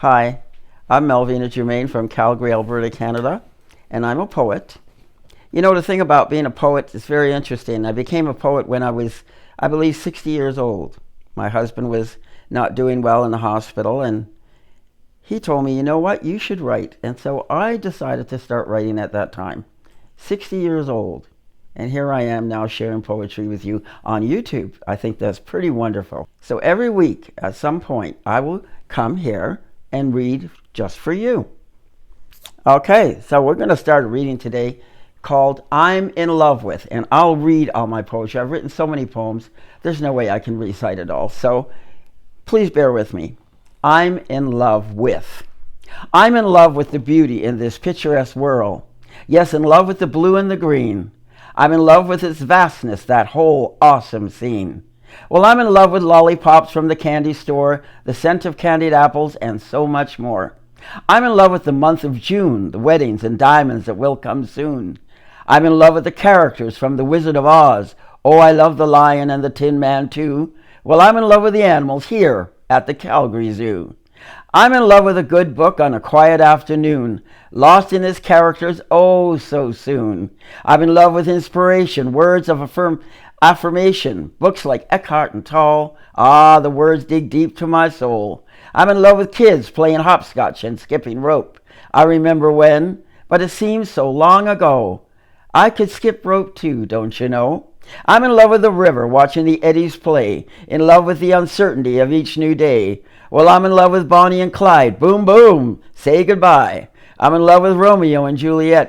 Hi, I'm Melvina Germain from Calgary, Alberta, Canada, and I'm a poet. You know, the thing about being a poet is very interesting. I became a poet when I was, I believe, 60 years old. My husband was not doing well in the hospital, and he told me, you know what, you should write. And so I decided to start writing at that time. 60 years old. And here I am now sharing poetry with you on YouTube. I think that's pretty wonderful. So every week, at some point, I will come here and read just for you. Okay, so we're going to start a reading today called I'm in Love With, and I'll read all my poetry. I've written so many poems, there's no way I can recite it all, so please bear with me. I'm in love with. I'm in love with the beauty in this picturesque world. Yes, in love with the blue and the green. I'm in love with its vastness, that whole awesome scene. Well, I'm in love with lollipops from the candy store, the scent of candied apples, and so much more. I'm in love with the month of June, the weddings and diamonds that will come soon. I'm in love with the characters from The Wizard of Oz. Oh, I love the lion and the Tin Man too. Well, I'm in love with the animals here at the Calgary Zoo. I'm in love with a good book on a quiet afternoon, lost in its characters oh so soon. I'm in love with inspiration, words of affirmation, books like Eckhart and Tolle. Ah, the words dig deep to my soul. I'm in love with kids playing hopscotch and skipping rope. I remember when, but it seems so long ago. I could skip rope too, don't you know? I'm in love with the river, watching the eddies play, in love with the uncertainty of each new day. Well, I'm in love with Bonnie and Clyde. Boom, boom, say goodbye. I'm in love with Romeo and Juliet.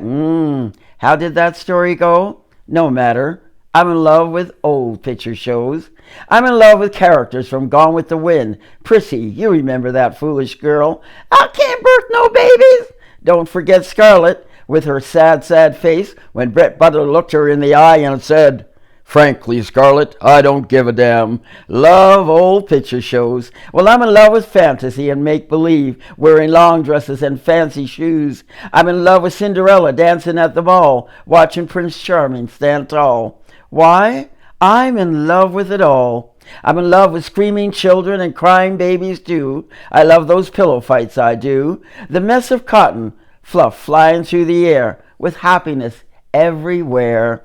How did that story go? No matter. I'm in love with old picture shows. I'm in love with characters from Gone with the Wind. Prissy, you remember that foolish girl. I can't birth no babies. Don't forget Scarlett, with her sad, sad face, when Brett Butler looked her in the eye and said, "Frankly, Scarlett, I don't give a damn." Love old picture shows. Well, I'm in love with fantasy and make-believe, wearing long dresses and fancy shoes. I'm in love with Cinderella dancing at the ball, watching Prince Charming stand tall. Why? I'm in love with it all. I'm in love with screaming children and crying babies too. I love those pillow fights, I do. The mess of cotton, fluff flying through the air, with happiness everywhere.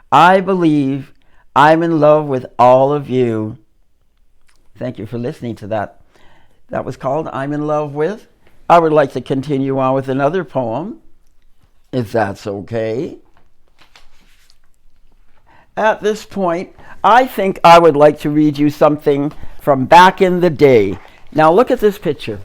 I believe I'm in love with all of you. Thank you for listening to that. That was called I'm in Love With. I would like to continue on with another poem, if that's okay. At this point, I think I would like to read you something from back in the day. Now look at this picture.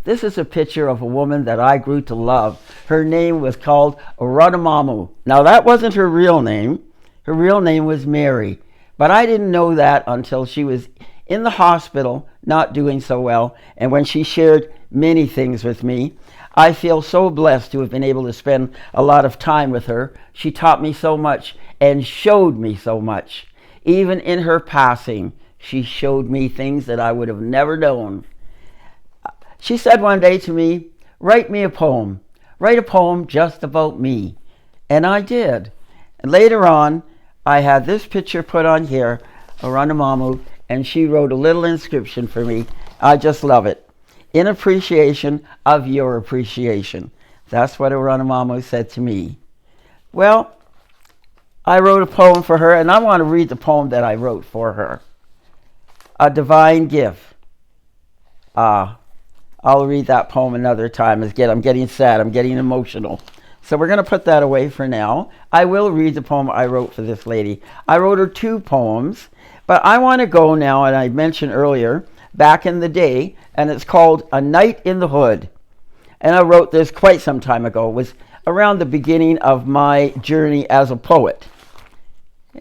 This is a picture of a woman that I grew to love. Her name was called Runamamu. Now that wasn't her real name. Her real name was Mary. But I didn't know that until she was in the hospital, not doing so well. And when she shared many things with me, I feel so blessed to have been able to spend a lot of time with her. She taught me so much and showed me so much. Even in her passing, she showed me things that I would have never known. She said one day to me, "Write me a poem. Write a poem just about me." And I did. And later on, I had this picture put on here, Runamamu, and she wrote a little inscription for me. I just love it. In appreciation of your appreciation. That's what Runamamu said to me. Well, I wrote a poem for her, and I want to read the poem that I wrote for her. A Divine Gift. I'll read that poem another time. I'm getting sad. I'm getting emotional. So we're going to put that away for now. I will read the poem I wrote for this lady. I wrote her 2 poems, but I want to go now, and I mentioned earlier, back in the day, and it's called A Night in the Hood. And I wrote this quite some time ago. It was around the beginning of my journey as a poet.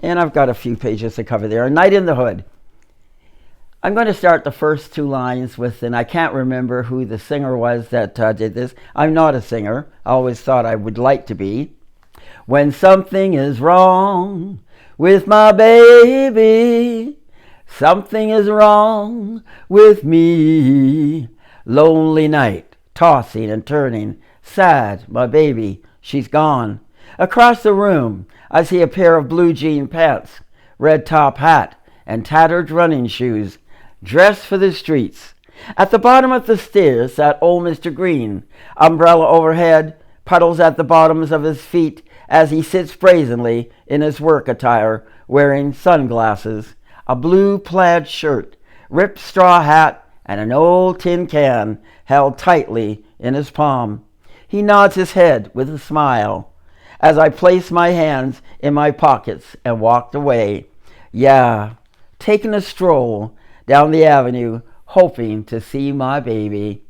And I've got a few pages to cover there. A Night in the Hood. I'm going to start the first 2 lines with, and I can't remember who the singer was that did this. I'm not a singer. I always thought I would like to be. When something is wrong with my baby, something is wrong with me. Lonely night, tossing and turning, sad, my baby, she's gone. Across the room, I see a pair of blue jean pants, red top hat, and tattered running shoes, dressed for the streets. At the bottom of the stairs sat old Mr. Green, umbrella overhead, puddles at the bottoms of his feet as he sits brazenly in his work attire, wearing sunglasses, a blue plaid shirt, ripped straw hat, and an old tin can held tightly in his palm. He nods his head with a smile as I place my hands in my pockets and walked away. Yeah, taking a stroll down the avenue, hoping to see my baby.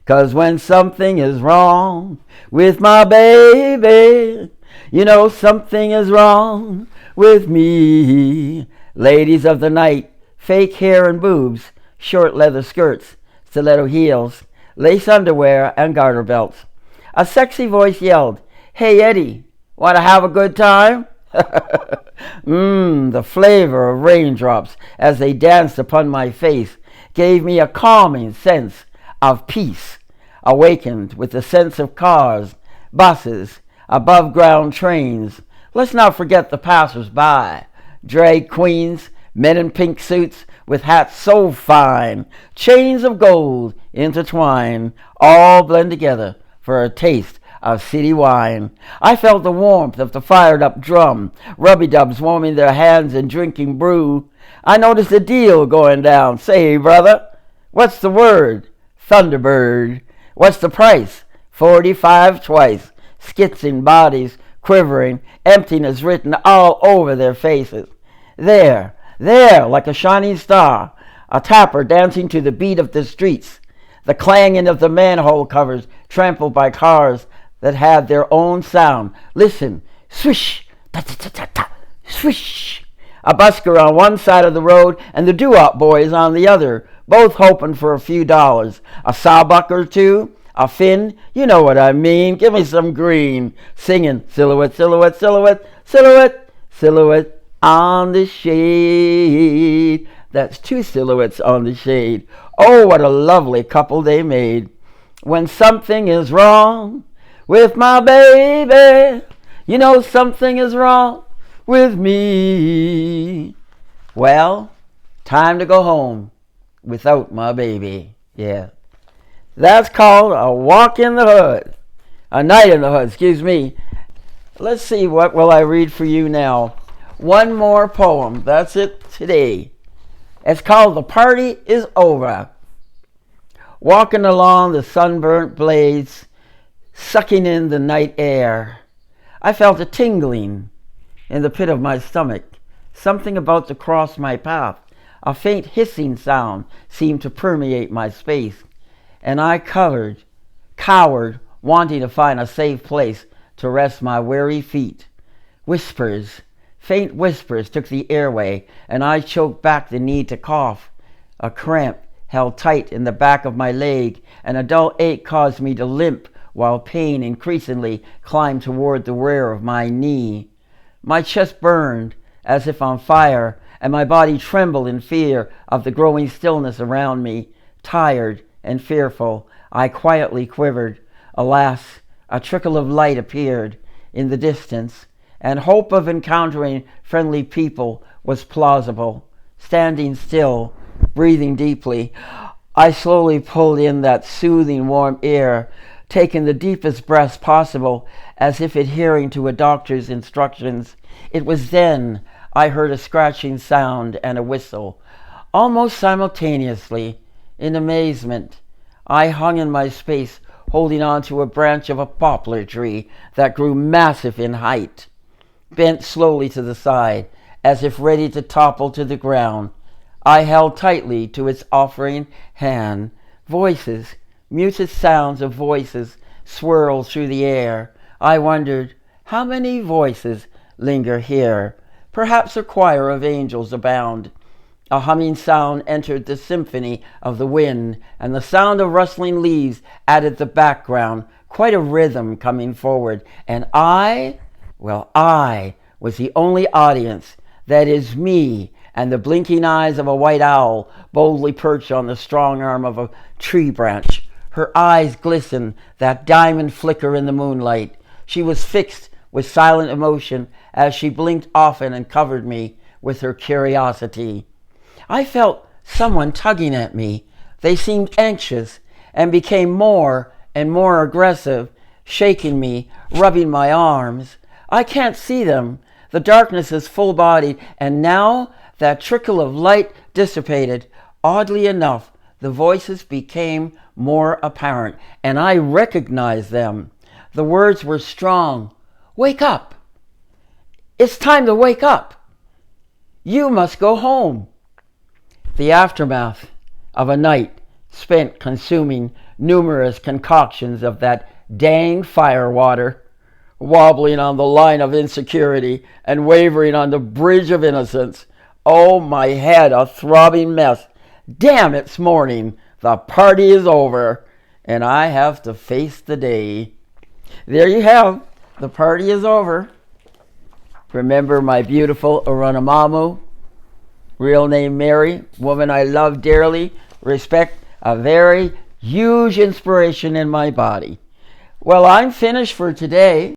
'Cause when something is wrong with my baby, you know something is wrong with me. Ladies of the night, fake hair and boobs, short leather skirts, stiletto heels, lace underwear, and garter belts. A sexy voice yelled, "Hey Eddie, want to have a good time?" The flavor of raindrops as they danced upon my face gave me a calming sense of peace, awakened with the sense of cars, buses, above-ground trains. Let's not forget the passers-by, drag queens, men in pink suits with hats so fine, chains of gold intertwined, all blend together for a taste of city wine. I felt the warmth of the fired-up drum, rubby-dubs warming their hands and drinking brew. I noticed a deal going down. Say, brother, what's the word? Thunderbird. What's the price? 45 twice. Skitzing bodies, quivering, emptiness written all over their faces. There, like a shining star, a tapper dancing to the beat of the streets, the clanging of the manhole covers trampled by cars that had their own sound. Listen, swish, ta-ta-ta-ta-ta, swish. A busker on one side of the road and the doo-wop boys on the other, both hoping for a few dollars. A sawbuck or two, a fin, you know what I mean. Give me some green. Singing, silhouette, silhouette, silhouette, silhouette, silhouette on the shade. That's two silhouettes on the shade. Oh, what a lovely couple they made. When something is wrong with my baby, you know something is wrong with me. Well, time to go home without my baby. Yeah. That's called a walk in the hood. A night in the hood, excuse me. Let's see, what will I read for you now? One more poem. That's it today. It's called The Party Is Over. Walking along the sunburnt blades, sucking in the night air, I felt a tingling in the pit of my stomach. Something about to cross my path. A faint hissing sound seemed to permeate my space, and I cowered, wanting to find a safe place to rest my weary feet. Whispers, faint whispers took the airway, and I choked back the need to cough. A cramp held tight in the back of my leg, and a dull ache caused me to limp, while pain increasingly climbed toward the rear of my knee. My chest burned as if on fire, and my body trembled in fear of the growing stillness around me. Tired and fearful, I quietly quivered. Alas, a trickle of light appeared in the distance, and hope of encountering friendly people was plausible. Standing still, breathing deeply, I slowly pulled in that soothing warm air, taking the deepest breaths possible, as if adhering to a doctor's instructions. It was then I heard a scratching sound and a whistle. Almost simultaneously, in amazement, I hung in my space, holding on to a branch of a poplar tree that grew massive in height, bent slowly to the side, as if ready to topple to the ground. I held tightly to its offering hand. Voices, muted sounds of voices, swirled through the air. I wondered, how many voices linger here? Perhaps a choir of angels abound. A humming sound entered the symphony of the wind, and the sound of rustling leaves added the background, quite a rhythm coming forward. And I was the only audience. That is me and the blinking eyes of a white owl boldly perched on the strong arm of a tree branch. Her eyes glistened, that diamond flicker in the moonlight. She was fixed with silent emotion as she blinked often and covered me with her curiosity. I felt someone tugging at me, They seemed anxious and became more and more aggressive, shaking me, rubbing my arms. I can't see them. The darkness is full-bodied, and now that trickle of light dissipated. Oddly enough, the voices became more apparent, and I recognized them. The words were strong. Wake up! It's time to wake up! You must go home. The aftermath of a night spent consuming numerous concoctions of that dang firewater, wobbling on the line of insecurity and wavering on the bridge of innocence. Oh, my head a throbbing mess. Damn, it's morning. The party is over, and I have to face the day. There you have. The party is over. Remember my beautiful Arunamamu, real name Mary, woman I love dearly, respect, a very huge inspiration in my body. Well, I'm finished for today.